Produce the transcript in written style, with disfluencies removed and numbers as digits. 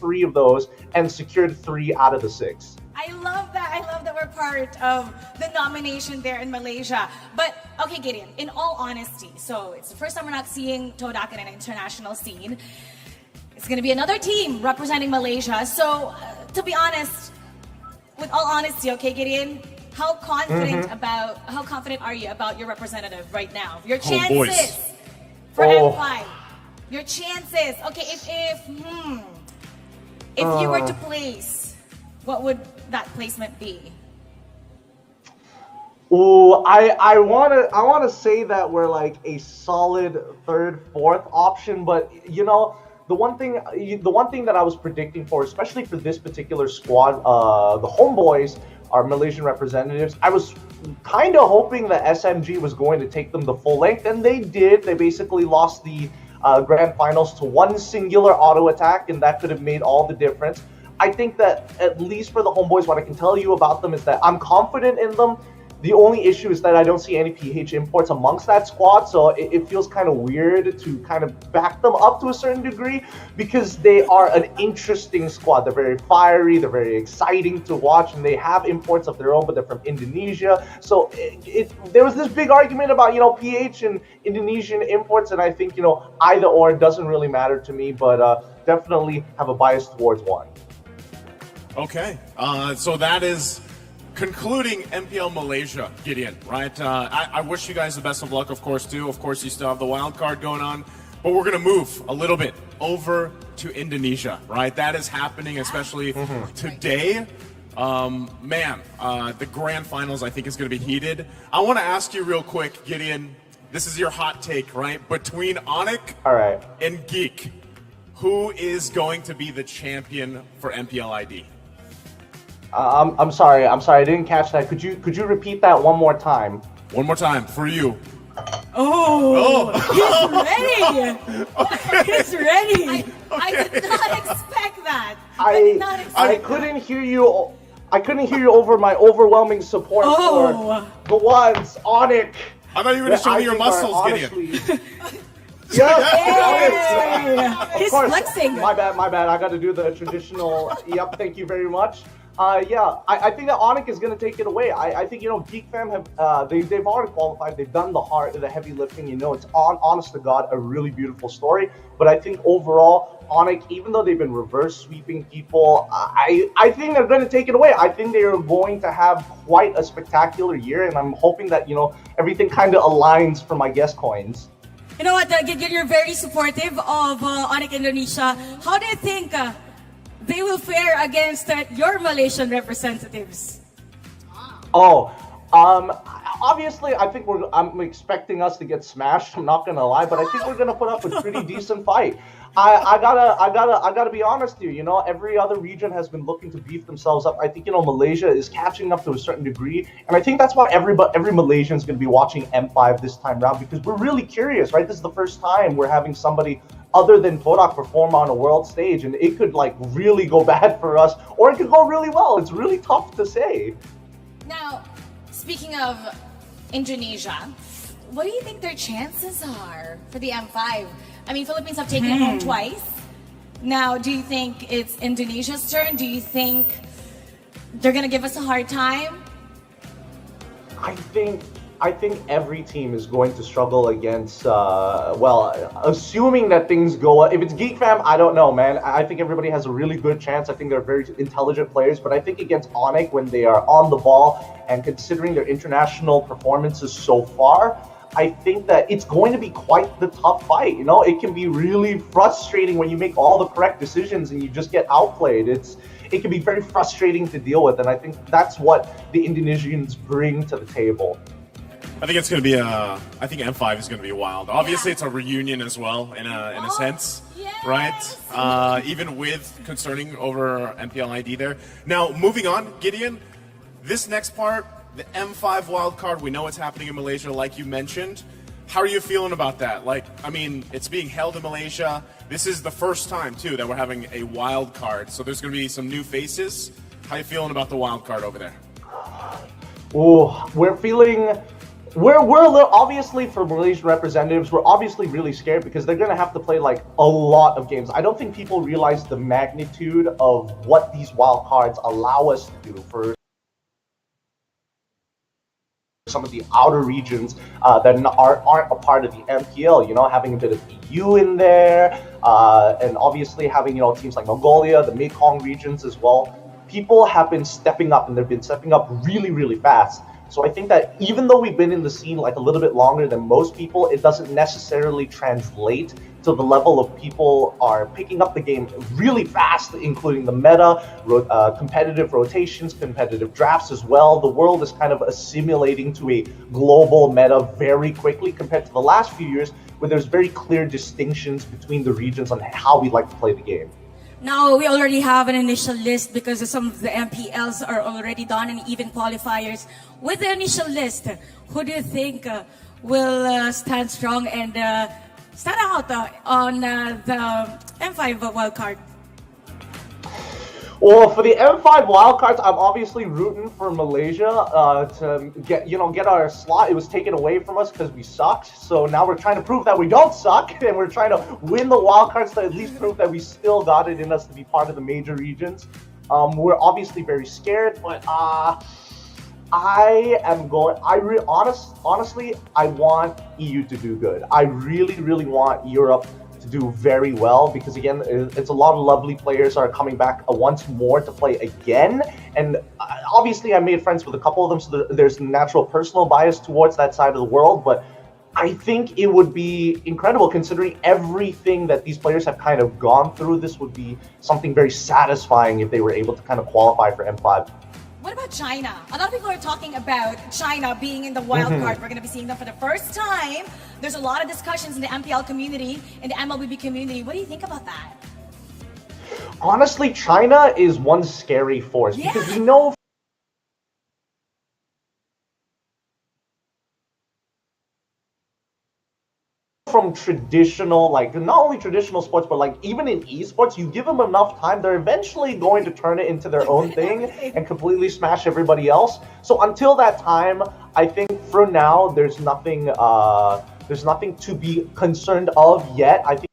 3 of those and secured 3 out of the 6. I love that. I love that we're part of the nomination there in Malaysia. But, okay, Gideon, in all honesty, so it's the first time we're not seeing Todak in an international scene. It's going to be another team representing Malaysia. So, to be honest, with all honesty, okay, Gideon, how confident are you about your representative right now? Your chances for M5. Your chances. Okay, if you were to place, what would that placement be? Ooh, I wanna say that we're like a solid 3rd, 4th option, but you know, the one thing that I was predicting for, especially for this particular squad, the homeboys, our Malaysian representatives, I was kind of hoping that SMG was going to take them the full length, and they did. They basically lost the grand finals to one singular auto attack, and that could have made all the difference. I think that at least for the homeboys, what I can tell you about them is that I'm confident in them. The only issue is that I don't see any PH imports amongst that squad, so it feels kind of weird to kind of back them up to a certain degree, because they are an interesting squad. They're very fiery, they're very exciting to watch, and they have imports of their own, but they're from Indonesia. So there was this big argument about, you know, PH and Indonesian imports, and I think, you know, either or doesn't really matter to me, but definitely have a bias towards one. Okay, so that is concluding MPL Malaysia, Gideon, right? I wish you guys the best of luck, of course, too. Of course, you still have the wild card going on, but we're going to move a little bit over to Indonesia, right? That is happening, especially today. The grand finals, I think, is going to be heated. I want to ask you real quick, Gideon, this is your hot take, right? Between Onic and Geek, who is going to be the champion for MPL ID? I'm sorry, I didn't catch that. Could you repeat that one more time? One more time for you. He's ready. I did not expect that. I couldn't hear you. I couldn't hear you over my overwhelming support for the ones, Onic. I thought you were going to show me your muscles, Gideon. He's flexing. My bad. I got to do the traditional. Yep. Thank you very much. I think that Onic is going to take it away. I think, you know, Geek Fam have they've already qualified. They've done the heavy lifting. You know, it's honest to God, a really beautiful story. But I think overall, Onic, even though they've been reverse sweeping people, I think they're going to take it away. I think they are going to have quite a spectacular year, and I'm hoping that, you know, everything kind of aligns for my guess coins. You know what, you're very supportive of Onic Indonesia. How do you think they will fare against your Malaysian representatives? Obviously, I think I'm expecting us to get smashed. I'm not gonna lie, but I think we're gonna put up a pretty decent fight. I gotta be honest here. You know, every other region has been looking to beef themselves up. I think, you know, Malaysia is catching up to a certain degree, and I think that's why every Malaysian is gonna be watching M5 this time around, because we're really curious, right? This is the first time we're having somebody other than Todak perform on a world stage, and it could like really go bad for us, or it could go really well. It's really tough to say. Now, speaking of Indonesia, what do you think their chances are for the M5? I mean, Philippines have taken it home twice. Now, do you think it's Indonesia's turn? Do you think they're going to give us a hard time? I think every team is going to struggle against, assuming that things go. If it's Geek Fam, I don't know, man. I think everybody has a really good chance. I think they're very intelligent players, but I think against Onic, when they are on the ball and considering their international performances so far, I think that it's going to be quite the tough fight. You know, it can be really frustrating when you make all the correct decisions and you just get outplayed. It can be very frustrating to deal with, and I think that's what the Indonesians bring to the table. I think it's going to be I think M5 is going to be wild. Obviously, it's a reunion as well, in a sense, right? Even with concerning over MPL ID there. Now, moving on, Gideon, this next part, the M5 wildcard, we know it's happening in Malaysia, like you mentioned. How are you feeling about that? Like, I mean, it's being held in Malaysia. This is the first time, too, that we're having a wild card. So there's going to be some new faces. How are you feeling about the wild card over there? Oh, we're feeling we're a little, obviously for Malaysian representatives, we're obviously really scared because they're gonna have to play like a lot of games. I don't think people realize the magnitude of what these wild cards allow us to do for some of the outer regions that aren't a part of the MPL. You know, having a bit of EU in there, and obviously having teams like Mongolia, the Mekong regions as well. People have been stepping up, and they've been stepping up really, really fast. So I think that even though we've been in the scene like a little bit longer than most people, it doesn't necessarily translate to the level of people are picking up the game really fast, including the meta, competitive rotations, competitive drafts as well. The world is kind of assimilating to a global meta very quickly compared to the last few years, where there's very clear distinctions between the regions on how we like to play the game. Now, we already have an initial list because some of the MPLs are already done and even qualifiers. With the initial list, who do you think will stand strong and stand out on the M5 wildcard? Well, for the M5 wildcards, I'm obviously rooting for Malaysia to get our slot. It was taken away from us because we sucked. So now we're trying to prove that we don't suck, and we're trying to win the wildcards to at least prove that we still got it in us to be part of the major regions. We're obviously very scared, but honestly, I want EU to do good. I really, really want Europe to do very well because, again, it's a lot of lovely players are coming back once more to play again. And obviously, I made friends with a couple of them, so there's natural personal bias towards that side of the world. But I think it would be incredible considering everything that these players have kind of gone through. This would be something very satisfying if they were able to kind of qualify for M5. What about China? A lot of people are talking about China being in the wild card. We're going to be seeing them for the first time. There's a lot of discussions in the MPL community, in the MLBB community. What do you think about that? Honestly, China is one scary force because we know from traditional, like not only traditional sports, but like even in esports, you give them enough time, they're eventually going to turn it into their own thing and completely smash everybody else. So until that time, I think for now there's nothing to be concerned of yet. I think